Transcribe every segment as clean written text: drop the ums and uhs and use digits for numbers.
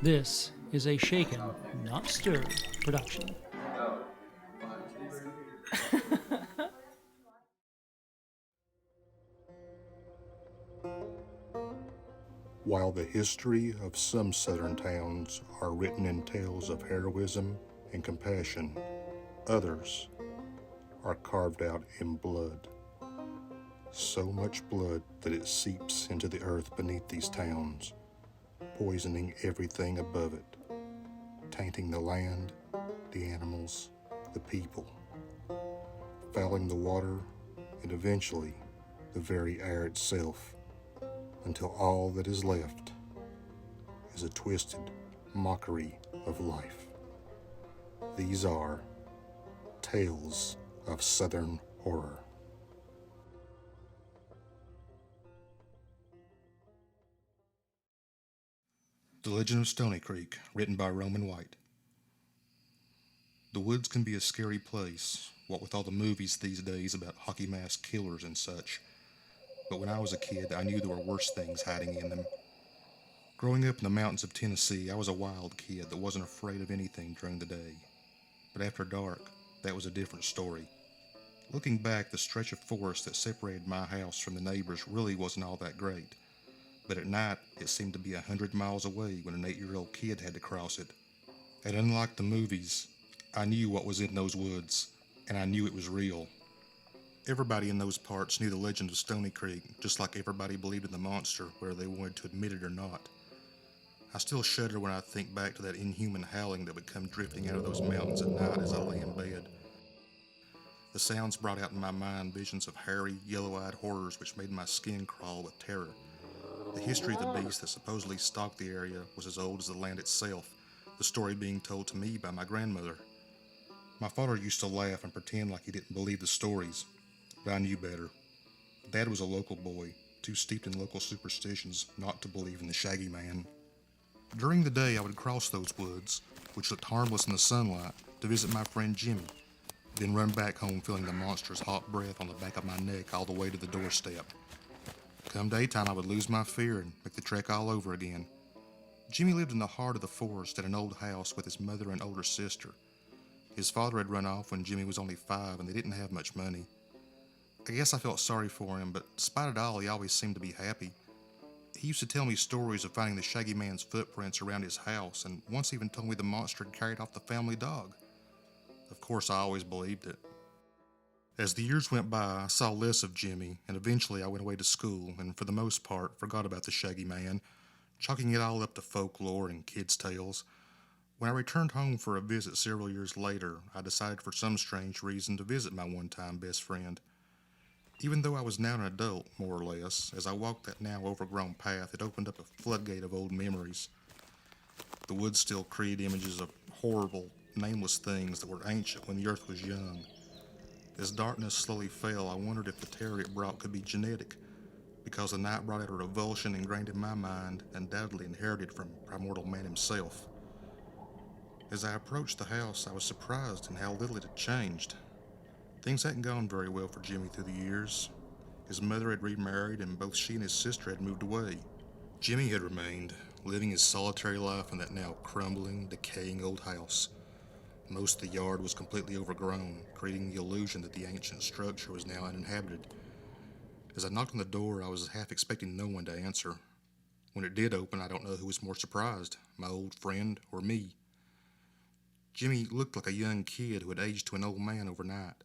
This is a shaken, not stirred production. While the history of some southern towns are written in tales of heroism and compassion, others are carved out in blood. So much blood that it seeps into the earth beneath these towns, poisoning everything above it, tainting the land, the animals, the people, fouling the water, and eventually the very air itself, until all that is left is a twisted mockery of life. These are tales of Southern horror. The Legend of Stony Creek, written by Roman White. The woods can be a scary place, what with all the movies these days about hockey mask killers and such. But when I was a kid, I knew there were worse things hiding in them. Growing up in the mountains of Tennessee, I was a wild kid that wasn't afraid of anything during the day. But after dark, that was a different story. Looking back, the stretch of forest that separated my house from the neighbors really wasn't all that great. But at night, it seemed to be 100 miles away when an 8-year-old kid had to cross it. And unlike the movies, I knew what was in those woods, and I knew it was real. Everybody in those parts knew the legend of Stony Creek, just like everybody believed in the monster, whether they wanted to admit it or not. I still shudder when I think back to that inhuman howling that would come drifting out of those mountains at night as I lay in bed. The sounds brought out in my mind visions of hairy, yellow-eyed horrors which made my skin crawl with terror. The history of the beast that supposedly stalked the area was as old as the land itself, the story being told to me by my grandmother. My father used to laugh and pretend like he didn't believe the stories, but I knew better. Dad was a local boy, too steeped in local superstitions not to believe in the Shaggy Man. During the day, I would cross those woods, which looked harmless in the sunlight, to visit my friend Jimmy, then run back home feeling the monster's hot breath on the back of my neck all the way to the doorstep. Come daytime, I would lose my fear and make the trek all over again. Jimmy lived in the heart of the forest at an old house with his mother and older sister. His father had run off when Jimmy was only 5 and they didn't have much money. I guess I felt sorry for him, but despite it all, he always seemed to be happy. He used to tell me stories of finding the Shaggy Man's footprints around his house, and once even told me the monster had carried off the family dog. Of course, I always believed it. As the years went by, I saw less of Jimmy, and eventually I went away to school, and for the most part, forgot about the Shaggy Man, chalking it all up to folklore and kids' tales. When I returned home for a visit several years later, I decided for some strange reason to visit my one-time best friend. Even though I was now an adult, more or less, as I walked that now overgrown path, it opened up a floodgate of old memories. The woods still created images of horrible, nameless things that were ancient when the earth was young. As darkness slowly fell, I wondered if the terror it brought could be genetic, because the night brought out a revulsion ingrained in my mind, undoubtedly inherited from primordial man himself. As I approached the house, I was surprised in how little it had changed. Things hadn't gone very well for Jimmy through the years. His mother had remarried, and both she and his sister had moved away. Jimmy had remained, living his solitary life in that now crumbling, decaying old house. Most of the yard was completely overgrown, creating the illusion that the ancient structure was now uninhabited. As I knocked on the door, I was half expecting no one to answer. When it did open, I don't know who was more surprised, my old friend or me. Jimmy looked like a young kid who had aged to an old man overnight.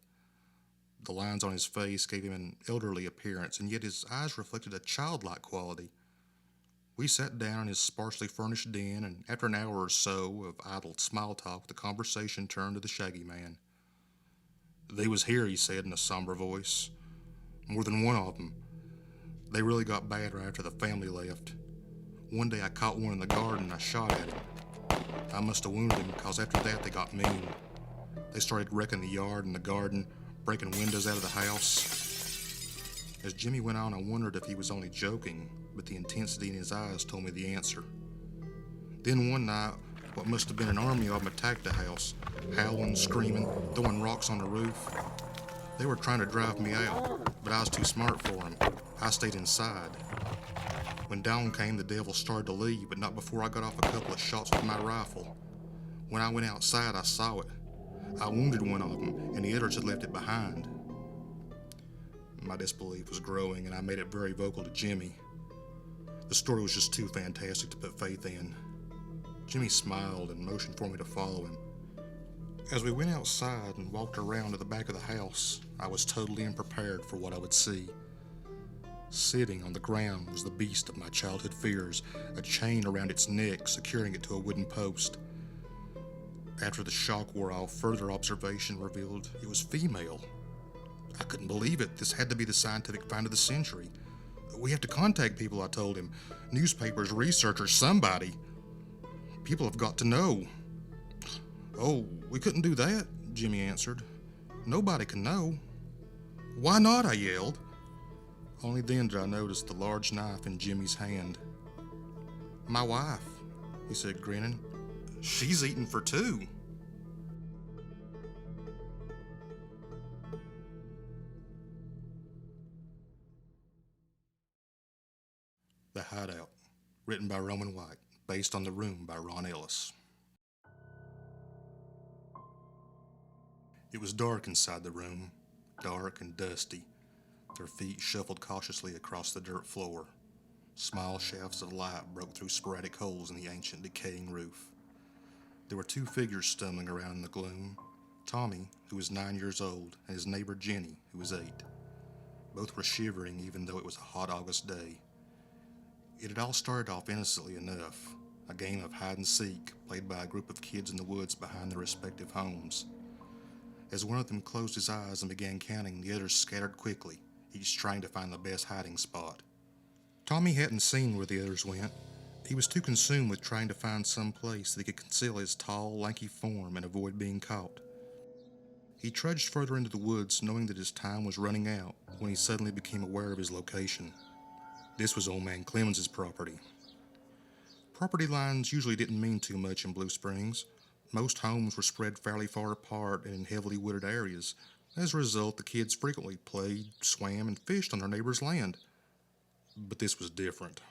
The lines on his face gave him an elderly appearance, and yet his eyes reflected a childlike quality. We sat down in his sparsely furnished den, and after an hour or so of idle small talk, the conversation turned to the Shaggy Man. "They was here," he said in a somber voice. "More than one of them. They really got bad right after the family left. One day I caught one in the garden and I shot at him. I must have wounded him, because after that they got mean. They started wrecking the yard and the garden, breaking windows out of the house." As Jimmy went on, I wondered if he was only joking, but the intensity in his eyes told me the answer. Then one night, what must have been an army of them attacked the house, howling, screaming, throwing rocks on the roof. They were trying to drive me out, but I was too smart for them. I stayed inside. When dawn came, the devil started to leave, but not before I got off a couple of shots with my rifle. When I went outside, I saw it. I wounded one of them, and the others had left it behind. My disbelief was growing, and I made it very vocal to Jimmy. The story was just too fantastic to put faith in. Jimmy smiled and motioned for me to follow him. As we went outside and walked around to the back of the house, I was totally unprepared for what I would see. Sitting on the ground was the beast of my childhood fears, a chain around its neck securing it to a wooden post. After the shock wore off, further observation revealed it was female. I couldn't believe it. This had to be the scientific find of the century. We have to contact people, I told him. Newspapers, researchers, somebody. People have got to know. Oh, we couldn't do that, Jimmy answered. Nobody can know. Why not? I yelled. Only then did I notice the large knife in Jimmy's hand. My wife, he said, grinning. She's eating for two. The Hideout, written by Roman White, based on The Room by Ron Ellis. It was dark inside the room, dark and dusty. Their feet shuffled cautiously across the dirt floor. Small shafts of light broke through sporadic holes in the ancient, decaying roof. There were two figures stumbling around in the gloom. Tommy, who was 9 years old, and his neighbor Jenny, who was 8. Both were shivering even though it was a hot August day. It had all started off innocently enough, a game of hide and seek played by a group of kids in the woods behind their respective homes. As one of them closed his eyes and began counting, the others scattered quickly, each trying to find the best hiding spot. Tommy hadn't seen where the others went. He was too consumed with trying to find some place that he could conceal his tall, lanky form and avoid being caught. He trudged further into the woods, knowing that his time was running out, when he suddenly became aware of his location. This was Old Man Clemens' property. Property lines usually didn't mean too much in Blue Springs. Most homes were spread fairly far apart and in heavily wooded areas. As a result, the kids frequently played, swam, and fished on their neighbor's land. But this was different.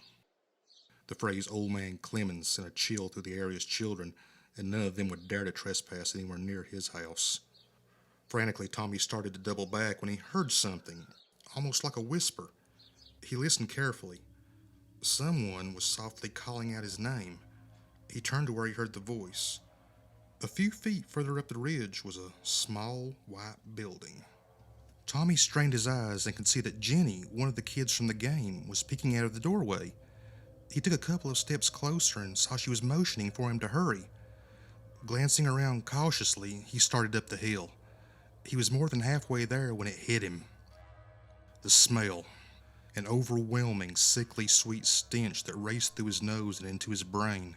The phrase Old Man Clemens sent a chill through the area's children, and none of them would dare to trespass anywhere near his house. Frantically, Tommy started to double back when he heard something, almost like a whisper. He listened carefully. Someone was softly calling out his name. He turned to where he heard the voice. A few feet further up the ridge was a small, white building. Tommy strained his eyes and could see that Jenny, one of the kids from the game, was peeking out of the doorway. He took a couple of steps closer and saw she was motioning for him to hurry. Glancing around cautiously, he started up the hill. He was more than halfway there when it hit him. The smell. An overwhelming, sickly sweet stench that raced through his nose and into his brain.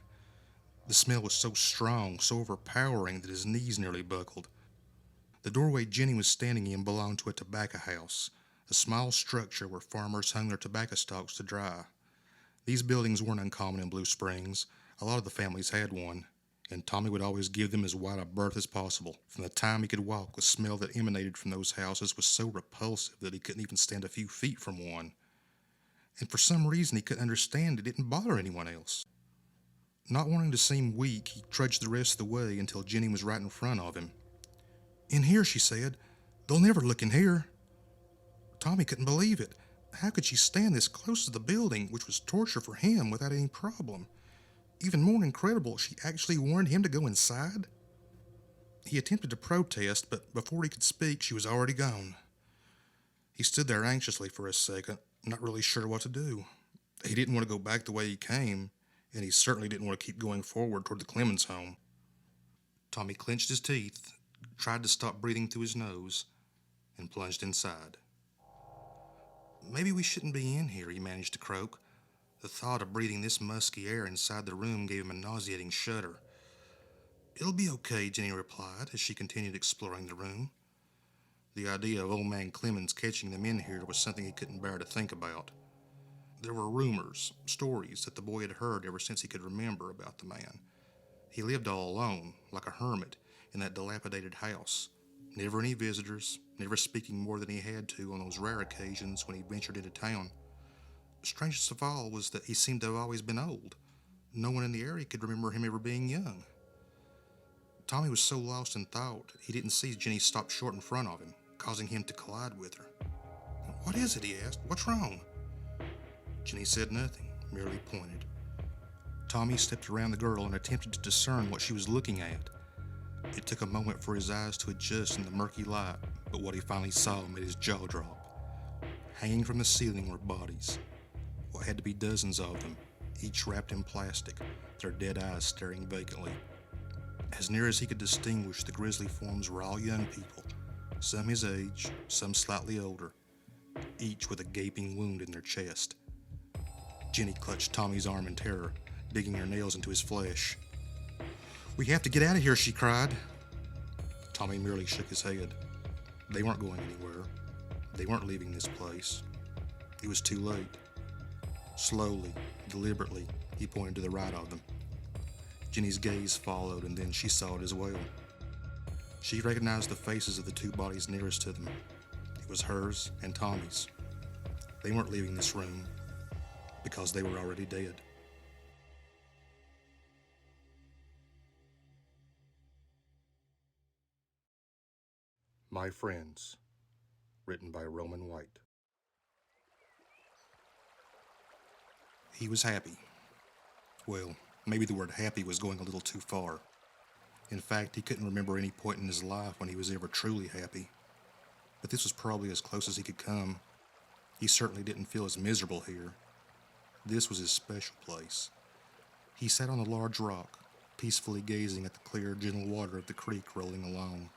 The smell was so strong, so overpowering that his knees nearly buckled. The doorway Jenny was standing in belonged to a tobacco house, a small structure where farmers hung their tobacco stalks to dry. These buildings weren't uncommon in Blue Springs. A lot of the families had one, and Tommy would always give them as wide a berth as possible. From the time he could walk, the smell that emanated from those houses was so repulsive that he couldn't even stand a few feet from one. And for some reason he couldn't understand it didn't bother anyone else. Not wanting to seem weak, he trudged the rest of the way until Jenny was right in front of him. In here, she said. They'll never look in here. Tommy couldn't believe it. How could she stand this close to the building, which was torture for him, without any problem? Even more incredible, she actually warned him to go inside? He attempted to protest, but before he could speak, she was already gone. He stood there anxiously for a second, not really sure what to do. He didn't want to go back the way he came, and he certainly didn't want to keep going forward toward the Clemens home. Tommy clenched his teeth, tried to stop breathing through his nose, and plunged inside. Maybe we shouldn't be in here, he managed to croak. The thought of breathing this musky air inside the room gave him a nauseating shudder. It'll be okay, Jenny replied as she continued exploring the room. The idea of Old Man Clemens catching them in here was something he couldn't bear to think about. There were rumors, stories that the boy had heard ever since he could remember about the man. He lived all alone, like a hermit, in that dilapidated house. Never any visitors, never speaking more than he had to on those rare occasions when he ventured into town. Strangest of all was that he seemed to have always been old. No one in the area could remember him ever being young. Tommy was so lost in thought, he didn't see Jenny stop short in front of him, causing him to collide with her. "What is it?" he asked. "What's wrong?" Jenny said nothing, merely pointed. Tommy stepped around the girl and attempted to discern what she was looking at. It took a moment for his eyes to adjust in the murky light, but what he finally saw made his jaw drop. Hanging from the ceiling were bodies. What had to be dozens of them, each wrapped in plastic, their dead eyes staring vacantly. As near as he could distinguish, the grisly forms were all young people, some his age, some slightly older, each with a gaping wound in their chest. Jenny clutched Tommy's arm in terror, digging her nails into his flesh. "We have to get out of here," she cried. Tommy merely shook his head. They weren't going anywhere. They weren't leaving this place. It was too late. Slowly, deliberately, he pointed to the right of them. Jenny's gaze followed, and then she saw it as well. She recognized the faces of the two bodies nearest to them. It was hers and Tommy's. They weren't leaving this room because they were already dead. My Friends, written by Roman White. He was happy. Well, maybe the word happy was going a little too far. In fact, he couldn't remember any point in his life when he was ever truly happy. But this was probably as close as he could come. He certainly didn't feel as miserable here. This was his special place. He sat on a large rock, peacefully gazing at the clear, gentle water of the creek rolling along.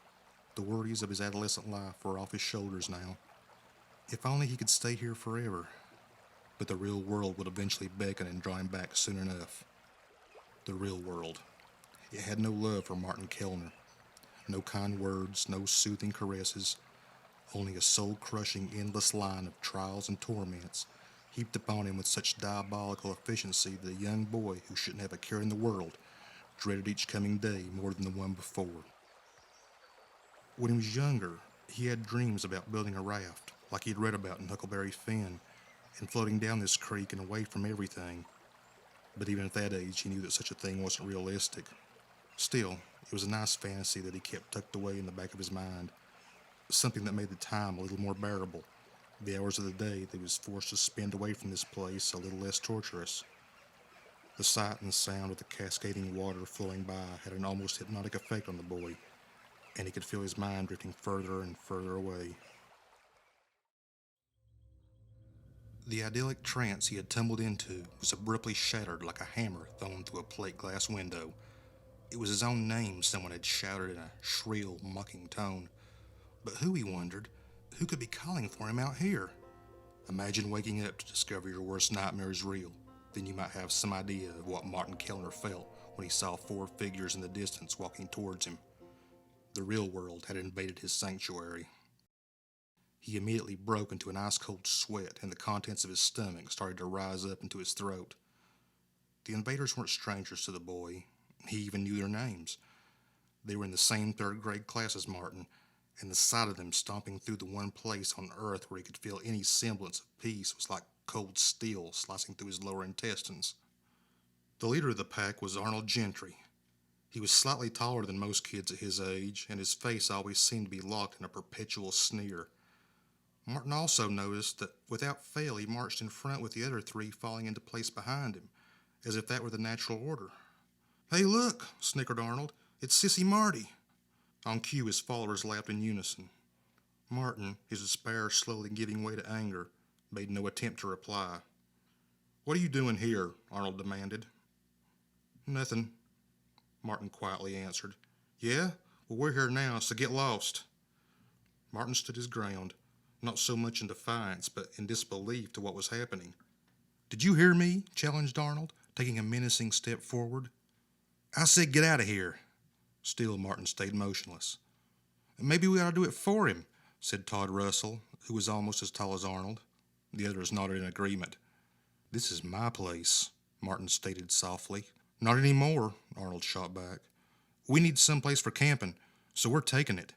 The worries of his adolescent life were off his shoulders now. If only he could stay here forever. But the real world would eventually beckon and draw him back soon enough. The real world. It had no love for Martin Kellner. No kind words, no soothing caresses. Only a soul-crushing, endless line of trials and torments heaped upon him with such diabolical efficiency that a young boy who shouldn't have a care in the world dreaded each coming day more than the one before. When he was younger, he had dreams about building a raft, like he had read about in Huckleberry Finn, and floating down this creek and away from everything. But even at that age, he knew that such a thing wasn't realistic. Still, it was a nice fantasy that he kept tucked away in the back of his mind, something that made the time a little more bearable, the hours of the day that he was forced to spend away from this place a little less torturous. The sight and sound of the cascading water flowing by had an almost hypnotic effect on the boy, and he could feel his mind drifting further and further away. The idyllic trance he had tumbled into was abruptly shattered like a hammer thrown through a plate glass window. It was his own name someone had shouted in a shrill, mocking tone. But who, he wondered, who could be calling for him out here? Imagine waking up to discover your worst nightmare is real. Then you might have some idea of what Martin Kellner felt when he saw four figures in the distance walking towards him. The real world had invaded his sanctuary. He immediately broke into an ice-cold sweat, and the contents of his stomach started to rise up into his throat. The invaders weren't strangers to the boy. He even knew their names. They were in the same third-grade class as Martin, and the sight of them stomping through the one place on Earth where he could feel any semblance of peace was like cold steel slicing through his lower intestines. The leader of the pack was Arnold Gentry. He was slightly taller than most kids at his age, and his face always seemed to be locked in a perpetual sneer. Martin also noticed that without fail he marched in front with the other three falling into place behind him, as if that were the natural order. "Hey, look," snickered Arnold. "It's Sissy Marty." On cue, his followers laughed in unison. Martin, his despair slowly giving way to anger, made no attempt to reply. "What are you doing here?" Arnold demanded. "Nothing," Martin quietly answered. "Yeah? Well, we're here now, so get lost." Martin stood his ground, not so much in defiance, but in disbelief to what was happening. "Did you hear me?" challenged Arnold, taking a menacing step forward. "I said get out of here." Still, Martin stayed motionless. "Maybe we ought to do it for him," said Todd Russell, who was almost as tall as Arnold. The others nodded in agreement. "This is my place," Martin stated softly. "Not anymore," Arnold shot back. "We need someplace for camping, so we're taking it."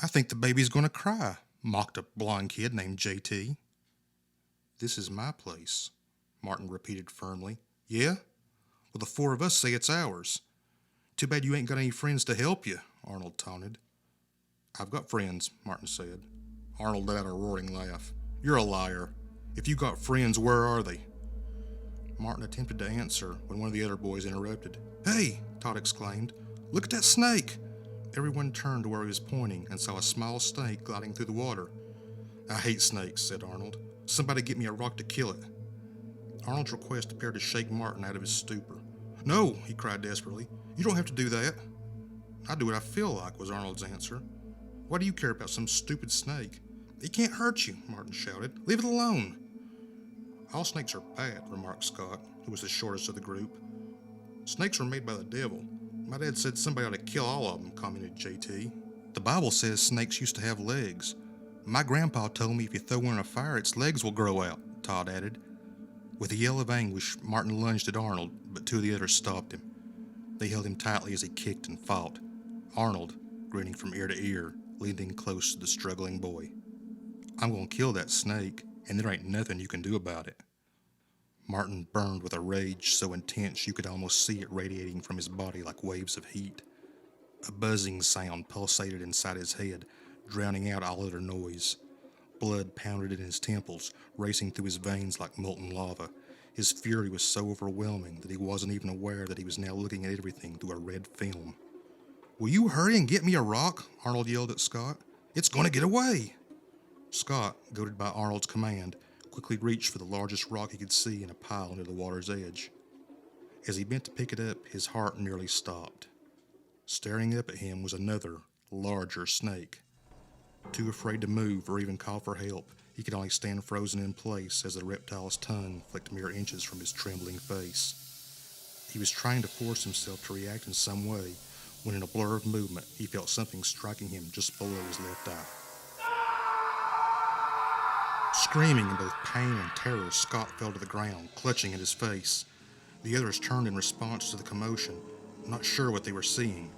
"I think the baby's going to cry," mocked a blond kid named JT. "This is my place," Martin repeated firmly. "Yeah? Well, the four of us say it's ours. Too bad you ain't got any friends to help you," Arnold taunted. "I've got friends," Martin said. Arnold let out a roaring laugh. "You're a liar. If you got friends, where are they?" Martin attempted to answer when one of the other boys interrupted. "Hey!" Todd exclaimed. "Look at that snake!" Everyone turned to where he was pointing and saw a small snake gliding through the water. "I hate snakes," said Arnold. "Somebody get me a rock to kill it." Arnold's request appeared to shake Martin out of his stupor. "No," he cried desperately. "You don't have to do that." "I do what I feel like," was Arnold's answer. "Why do you care about some stupid snake?" "It can't hurt you," Martin shouted. "Leave it alone." "All snakes are bad," remarked Scott, who was the shortest of the group. "Snakes were made by the devil. My dad said somebody ought to kill all of them," commented JT. "The Bible says snakes used to have legs. My grandpa told me if you throw one in a fire, its legs will grow out," Todd added. With a yell of anguish, Martin lunged at Arnold, but two of the others stopped him. They held him tightly as he kicked and fought. Arnold, grinning from ear to ear, leaned in close to the struggling boy. "I'm going to kill that snake, and there ain't nothing you can do about it." Martin burned with a rage so intense you could almost see it radiating from his body like waves of heat. A buzzing sound pulsated inside his head, drowning out all other noise. Blood pounded in his temples, racing through his veins like molten lava. His fury was so overwhelming that he wasn't even aware that he was now looking at everything through a red film. "Will you hurry and get me a rock?" Arnold yelled at Scott. "It's going to get away." Scott, goaded by Arnold's command, quickly reached for the largest rock he could see in a pile near the water's edge. As he bent to pick it up, his heart nearly stopped. Staring up at him was another, larger snake. Too afraid to move or even call for help, he could only stand frozen in place as the reptile's tongue flicked mere inches from his trembling face. He was trying to force himself to react in some way when in a blur of movement he felt something striking him just below his left eye. Screaming in both pain and terror, Scott fell to the ground, clutching at his face. The others turned in response to the commotion, not sure what they were seeing.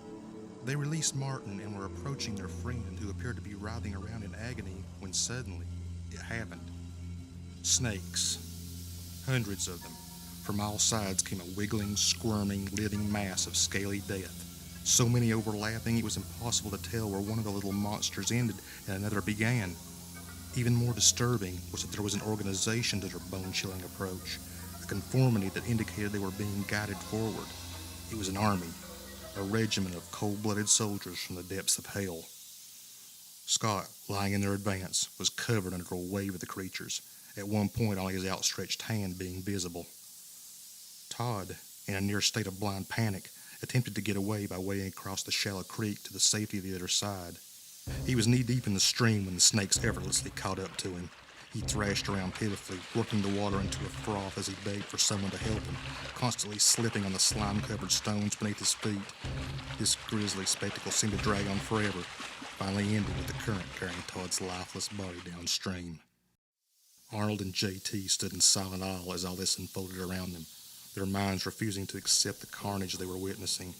They released Martin and were approaching their friend, who appeared to be writhing around in agony, when suddenly it happened. Snakes. Hundreds of them. From all sides came a wiggling, squirming, living mass of scaly death. So many overlapping it was impossible to tell where one of the little monsters ended and another began. Even more disturbing was that there was an organization to their bone-chilling approach, a conformity that indicated they were being guided forward. It was an army, a regiment of cold-blooded soldiers from the depths of hell. Scott, lying in their advance, was covered under a wave of the creatures, at one point only his outstretched hand being visible. Todd, in a near state of blind panic, attempted to get away by wading across the shallow creek to the safety of the other side. He was knee-deep in the stream when the snakes effortlessly caught up to him. He thrashed around pitifully, working the water into a froth as he begged for someone to help him, constantly slipping on the slime-covered stones beneath his feet. This grisly spectacle seemed to drag on forever, finally ending with the current carrying Todd's lifeless body downstream. Arnold and JT stood in silent awe as all this unfolded around them, their minds refusing to accept the carnage they were witnessing.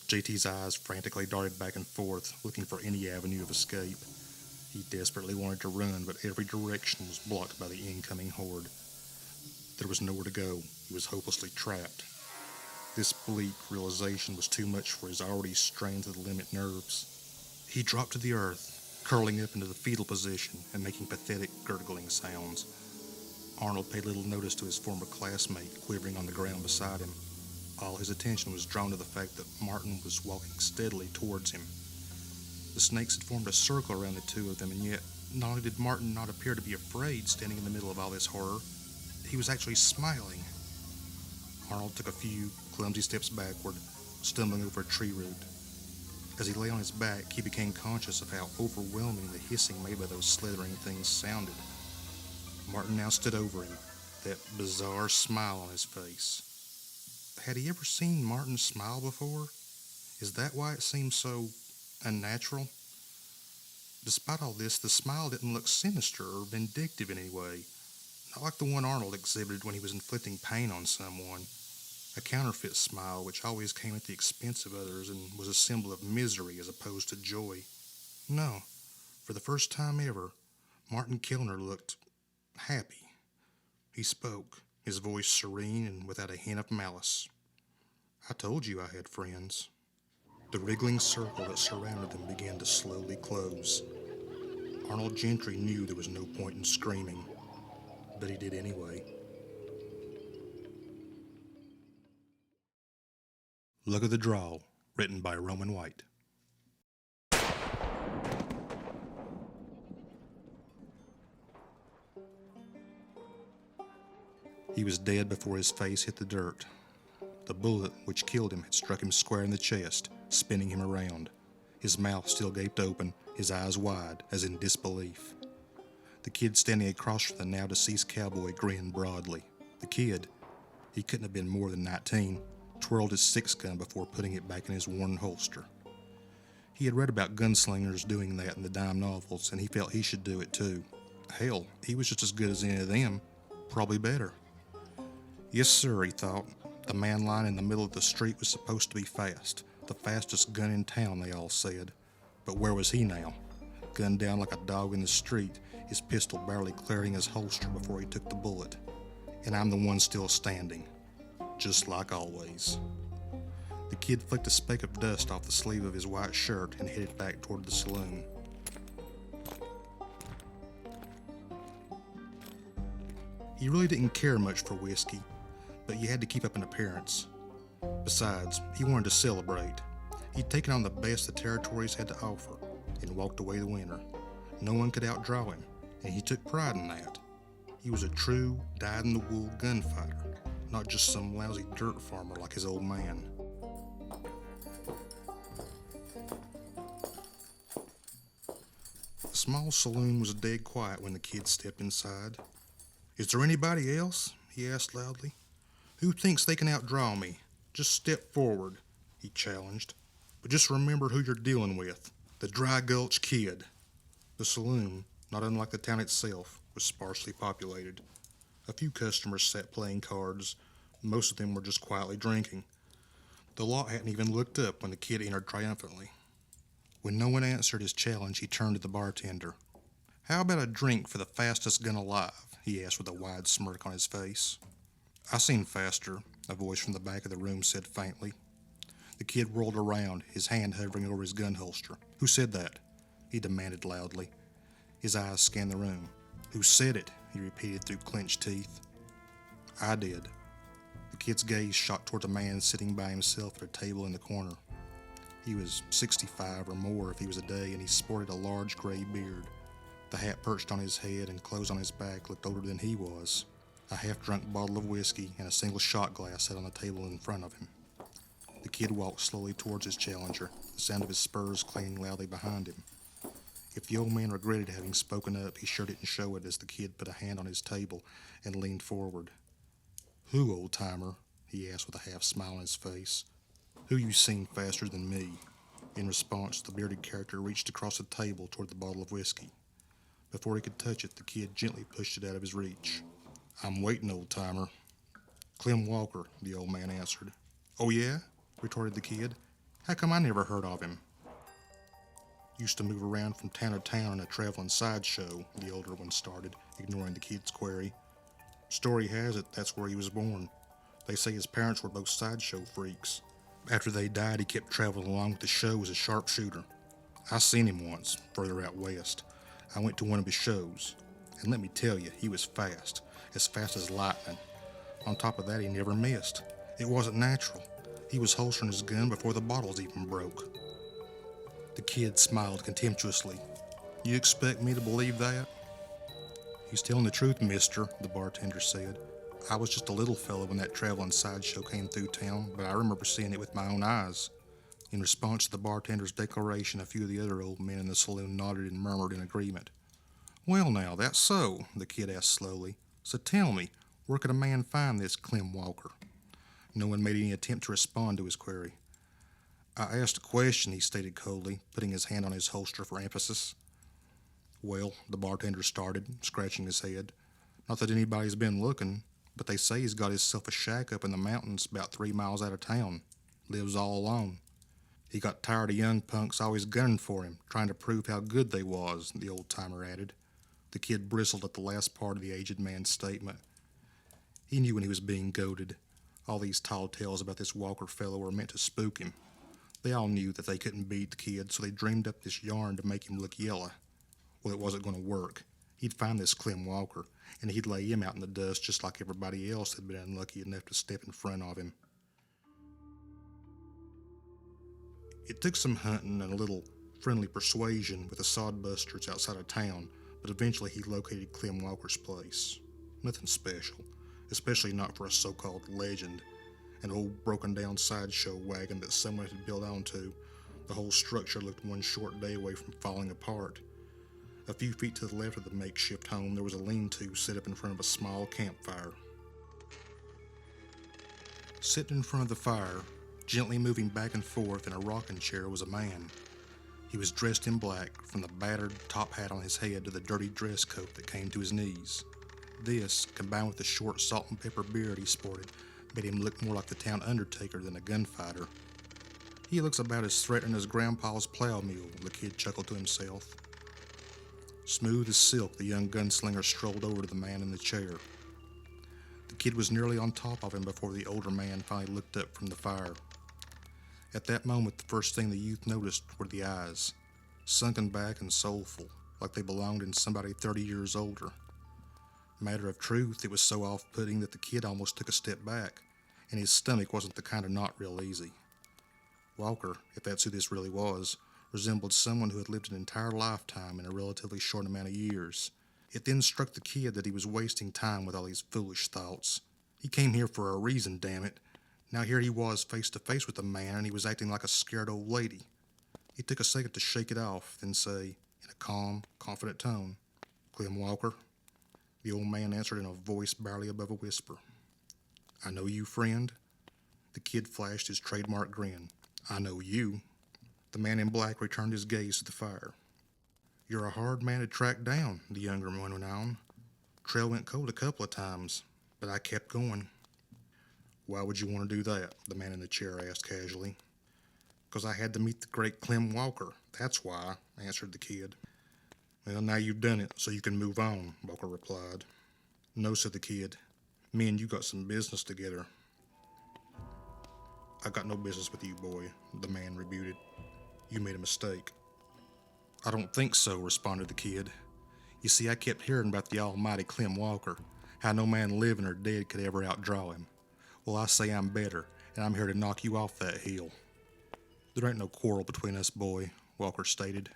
JT's eyes frantically darted back and forth, looking for any avenue of escape. He desperately wanted to run, but every direction was blocked by the incoming horde. There was nowhere to go. He was hopelessly trapped. This bleak realization was too much for his already strained to the limit nerves. He dropped to the earth, curling up into the fetal position and making pathetic gurgling sounds. Arnold paid little notice to his former classmate quivering on the ground beside him. All his attention was drawn to the fact that Martin was walking steadily towards him. The snakes had formed a circle around the two of them, and yet not only did Martin not appear to be afraid standing in the middle of all this horror, he was actually smiling. Arnold took a few clumsy steps backward, stumbling over a tree root. As he lay on his back, he became conscious of how overwhelming the hissing made by those slithering things sounded. Martin now stood over him, that bizarre smile on his face. Had he ever seen Martin smile before? Is that why it seemed so unnatural? Despite all this, the smile didn't look sinister or vindictive in any way, not like the one Arnold exhibited when he was inflicting pain on someone, a counterfeit smile which always came at the expense of others and was a symbol of misery as opposed to joy. No, for the first time ever, Martin Kellner looked happy. He spoke, his voice serene and without a hint of malice. I told you I had friends. The wriggling circle that surrounded them began to slowly close. Arnold Gentry knew there was no point in screaming, but he did anyway. Luck of the Draw, written by Roman White. He was dead before his face hit the dirt. The bullet which killed him had struck him square in the chest, spinning him around. His mouth still gaped open, his eyes wide, as in disbelief. The kid standing across from the now deceased cowboy grinned broadly. The kid, he couldn't have been more than 19, twirled his six-gun before putting it back in his worn holster. He had read about gunslingers doing that in the dime novels, and he felt he should do it too. Hell, he was just as good as any of them, probably better. Yes, sir, he thought. The man lying in the middle of the street was supposed to be fast. The fastest gun in town, they all said. But where was he now? Gunned down like a dog in the street, his pistol barely clearing his holster before he took the bullet. And I'm the one still standing. Just like always. The kid flicked a speck of dust off the sleeve of his white shirt and headed back toward the saloon. He really didn't care much for whiskey, but you had to keep up an appearance. Besides, he wanted to celebrate. He'd taken on the best the territories had to offer and walked away the winner. No one could outdraw him, and he took pride in that. He was a true, dyed-in-the-wool gunfighter, not just some lousy dirt farmer like his old man. The small saloon was dead quiet when the kid stepped inside. "Is there anybody else?" he asked loudly. "Who thinks they can outdraw me? Just step forward," he challenged. "But just remember who you're dealing with. The Dry Gulch Kid." The saloon, not unlike the town itself, was sparsely populated. A few customers sat playing cards. Most of them were just quietly drinking. The lot hadn't even looked up when the kid entered triumphantly. When no one answered his challenge, he turned to the bartender. "How about a drink for the fastest gun alive?" he asked with a wide smirk on his face. "I seen faster," a voice from the back of the room said faintly. The kid whirled around, his hand hovering over his gun holster. "Who said that?" he demanded loudly. His eyes scanned the room. "Who said it?" he repeated through clenched teeth. "I did." The kid's gaze shot toward a man sitting by himself at a table in the corner. He was 65 or more if he was a day, and he sported a large gray beard. The hat perched on his head and clothes on his back looked older than he was. A half-drunk bottle of whiskey and a single shot glass sat on the table in front of him. The kid walked slowly towards his challenger, the sound of his spurs clanging loudly behind him. If the old man regretted having spoken up, he sure didn't show it as the kid put a hand on his table and leaned forward. "Who, old-timer?" he asked with a half-smile on his face. "Who you seen faster than me?" In response, the bearded character reached across the table toward the bottle of whiskey. Before he could touch it, the kid gently pushed it out of his reach. "I'm waiting, old-timer." "Clem Walker," the old man answered. "Oh, yeah?" retorted the kid. "How come I never heard of him?" "Used to move around from town to town in a traveling sideshow," the older one started, ignoring the kid's query. "Story has it that's where he was born. They say his parents were both sideshow freaks. After they died, he kept traveling along with the show as a sharpshooter. I seen him once, further out west. I went to one of his shows, and let me tell you, he was fast as lightning. On top of that, he never missed. It wasn't natural. He was holstering his gun before the bottles even broke." The kid smiled contemptuously. "You expect me to believe that?" "He's telling the truth, mister," the bartender said. "I was just a little fellow when that traveling sideshow came through town, but I remember seeing it with my own eyes." In response to the bartender's declaration, a few of the other old men in the saloon nodded and murmured in agreement. "Well now, that's so," the kid asked slowly. "So tell me, where could a man find this Clem Walker?" No one made any attempt to respond to his query. "I asked a question," he stated coldly, putting his hand on his holster for emphasis. "Well," the bartender started, scratching his head. "Not that anybody's been looking, but they say he's got himself a shack up in the mountains about 3 miles out of town. Lives all alone. He got tired of young punks always gunning for him, trying to prove how good they was," the old-timer added. The kid bristled at the last part of the aged man's statement. He knew when he was being goaded. All these tall tales about this Walker fellow were meant to spook him. They all knew that they couldn't beat the kid, so they dreamed up this yarn to make him look yellow. Well, it wasn't going to work. He'd find this Clem Walker, and he'd lay him out in the dust just like everybody else had been unlucky enough to step in front of him. It took some hunting and a little friendly persuasion with the sodbusters outside of town, but eventually he located Clem Walker's place. Nothing special, especially not for a so-called legend, an old broken-down sideshow wagon that someone had built onto. The whole structure looked one short day away from falling apart. A few feet to the left of the makeshift home, there was a lean-to set up in front of a small campfire. Sitting in front of the fire, gently moving back and forth in a rocking chair, was a man. He was dressed in black, from the battered top hat on his head to the dirty dress coat that came to his knees. This, combined with the short salt and pepper beard he sported, made him look more like the town undertaker than a gunfighter. He looks about as threatening as Grandpa's plow mule, the kid chuckled to himself. Smooth as silk, the young gunslinger strolled over to the man in the chair. The kid was nearly on top of him before the older man finally looked up from the fire. At that moment, the first thing the youth noticed were the eyes, sunken back and soulful, like they belonged in somebody 30 years older. Matter of truth, it was so off-putting that the kid almost took a step back, and his stomach wasn't the kind of not real easy. Walker, if that's who this really was, resembled someone who had lived an entire lifetime in a relatively short amount of years. It then struck the kid that he was wasting time with all these foolish thoughts. He came here for a reason, damn it. Now here he was face to face with a man, and he was acting like a scared old lady. He took a second to shake it off, then say, in a calm, confident tone, "Clem Walker?" The old man answered in a voice barely above a whisper. "I know you, friend." The kid flashed his trademark grin. "I know you." The man in black returned his gaze to the fire. "You're a hard man to track down," the younger one went on. "Trail went cold a couple of times, but I kept going." "Why would you want to do that?" the man in the chair asked casually. "'Cause I had to meet the great Clem Walker, that's why," answered the kid. "Well, now you've done it, so you can move on," Walker replied. "No," said the kid. "Me and you got some business together." "I got no business with you, boy," the man rebuked. "You made a mistake." "I don't think so," responded the kid. "You see, I kept hearing about the almighty Clem Walker, how no man living or dead could ever outdraw him. Well, I say I'm better, and I'm here to knock you off that hill." "There ain't no quarrel between us, boy," Walker stated.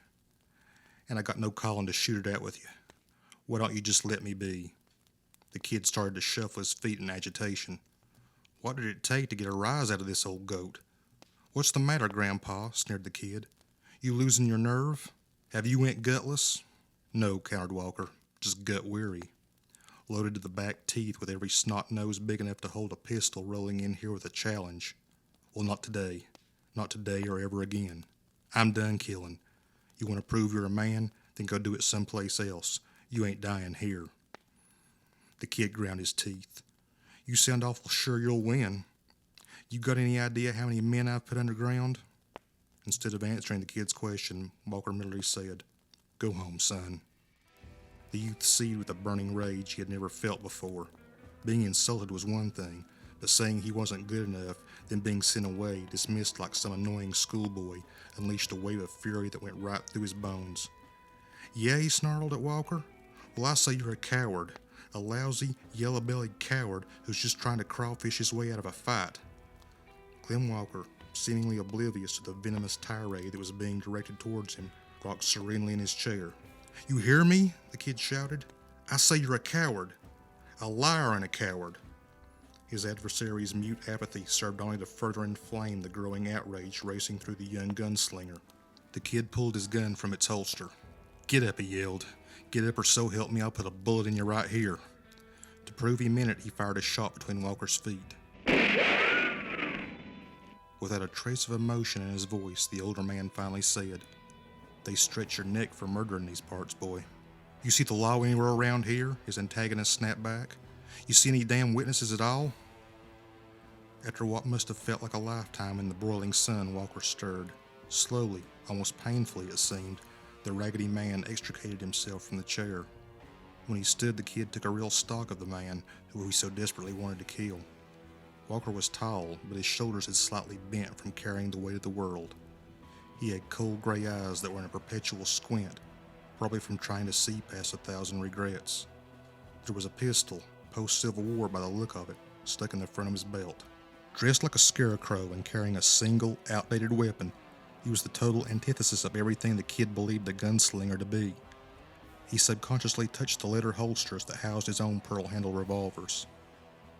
"And I got no calling to shoot it out with you. Why don't you just let me be?" The kid started to shuffle his feet in agitation. What did it take to get a rise out of this old goat? "What's the matter, Grandpa?" sneered the kid. "You losing your nerve? Have you went gutless?" "No," countered Walker, "just gut-weary. Loaded to the back teeth with every snot nose big enough to hold a pistol rolling in here with a challenge. Well, not today. Not today or ever again. I'm done killing. You want to prove you're a man? Then go do it someplace else. You ain't dying here." The kid ground his teeth. "You sound awful sure you'll win. You got any idea how many men I've put underground?" Instead of answering the kid's question, Walker merely said, "Go home, son." The youth seethed with a burning rage he had never felt before. Being insulted was one thing, but saying he wasn't good enough, then being sent away, dismissed like some annoying schoolboy, unleashed a wave of fury that went right through his bones. "Yeah," he snarled at Walker. "Well, I say you're a coward. A lousy, yellow-bellied coward who's just trying to crawfish his way out of a fight." Clem Walker, seemingly oblivious to the venomous tirade that was being directed towards him, rocked serenely in his chair. "You hear me?" the kid shouted. "I say you're a coward. A liar and a coward." His adversary's mute apathy served only to further inflame the growing outrage racing through the young gunslinger. The kid pulled his gun from its holster. "Get up," he yelled. "Get up, or so help me, I'll put a bullet in you right here." To prove he meant it, he fired a shot between Walker's feet. Without a trace of emotion in his voice, the older man finally said, "They stretch your neck for murder in these parts, boy." "You see the law anywhere around here?" his antagonist snapped back. "You see any damn witnesses at all?" After what must have felt like a lifetime in the broiling sun, Walker stirred. Slowly, almost painfully it seemed, the raggedy man extricated himself from the chair. When he stood, the kid took a real stock of the man who he so desperately wanted to kill. Walker was tall, but his shoulders had slightly bent from carrying the weight of the world. He had cold gray eyes that were in a perpetual squint, probably from trying to see past 1,000 regrets. There was a pistol, post-Civil War by the look of it, stuck in the front of his belt. Dressed like a scarecrow and carrying a single, outdated weapon, he was the total antithesis of everything the kid believed a gunslinger to be. He subconsciously touched the leather holsters that housed his own pearl-handled revolvers.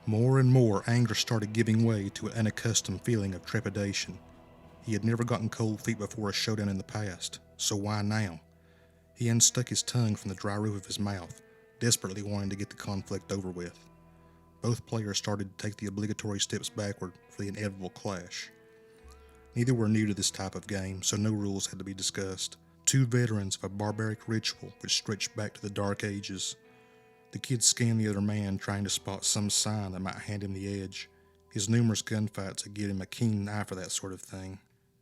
More and more, anger started giving way to an unaccustomed feeling of trepidation. He had never gotten cold feet before a showdown in the past, so why now? He unstuck his tongue from the dry roof of his mouth, desperately wanting to get the conflict over with. Both players started to take the obligatory steps backward for the inevitable clash. Neither were new to this type of game, so no rules had to be discussed. Two veterans of a barbaric ritual which stretched back to the Dark Ages. The kid scanned the other man, trying to spot some sign that might hand him the edge. His numerous gunfights had given him a keen eye for that sort of thing.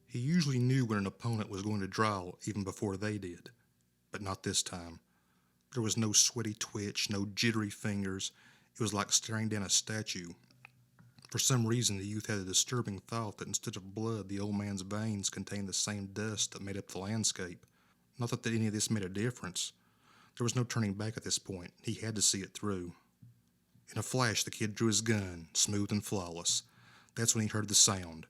He usually knew when an opponent was going to draw even before they did, but not this time. There was no sweaty twitch, no jittery fingers. It was like staring down a statue. For some reason, the youth had a disturbing thought that instead of blood, the old man's veins contained the same dust that made up the landscape. Not that any of this made a difference. There was no turning back at this point. He had to see it through. In a flash, the kid drew his gun, smooth and flawless. That's when he heard the sound.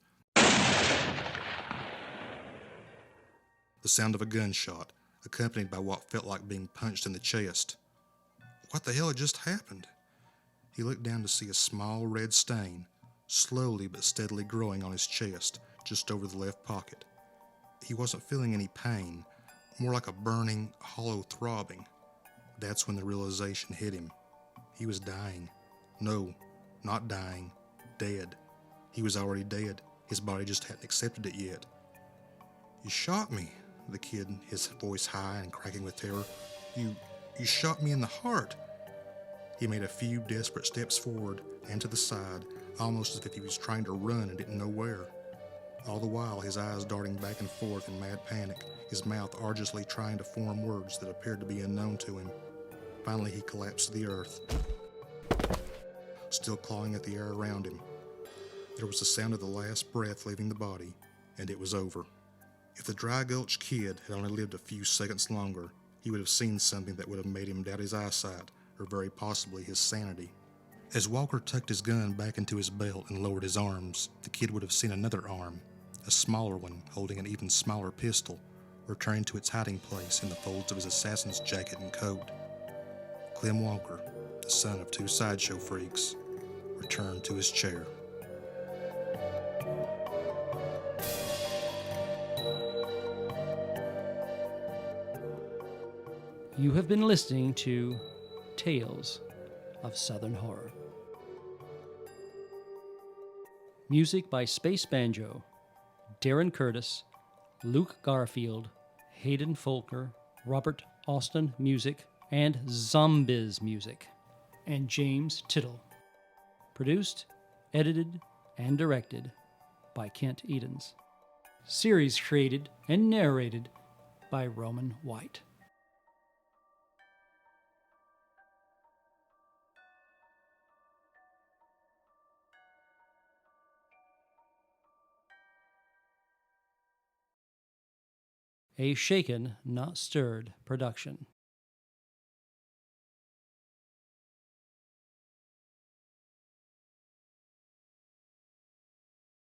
The sound of a gunshot, accompanied by what felt like being punched in the chest. What the hell had just happened? He looked down to see a small red stain, slowly but steadily growing on his chest, just over the left pocket. He wasn't feeling any pain, more like a burning, hollow throbbing. That's when the realization hit him. He was dying. No, not dying. Dead. He was already dead. His body just hadn't accepted it yet. "You shot me," the kid, his voice high and cracking with terror. You shot me in the heart." He made a few desperate steps forward and to the side, almost as if he was trying to run and didn't know where. All the while, his eyes darting back and forth in mad panic, his mouth arduously trying to form words that appeared to be unknown to him. Finally, he collapsed to the earth, still clawing at the air around him. There was the sound of the last breath leaving the body, and it was over. If the Dry Gulch Kid had only lived a few seconds longer, he would have seen something that would have made him doubt his eyesight, or very possibly his sanity. As Walker tucked his gun back into his belt and lowered his arms, the kid would have seen another arm, a smaller one holding an even smaller pistol, returning to its hiding place in the folds of his assassin's jacket and coat. Clem Walker, the son of two sideshow freaks, returned to his chair. You have been listening to Tales of Southern Horror. Music by Space Banjo, Darren Curtis, Luke Garfield, Hayden Folker, Robert Austin Music, and Zombiz Music, and James Tittle. Produced, edited, and directed by Kent Edens. Series created and narrated by Roman White. A Shaken, Not Stirred production.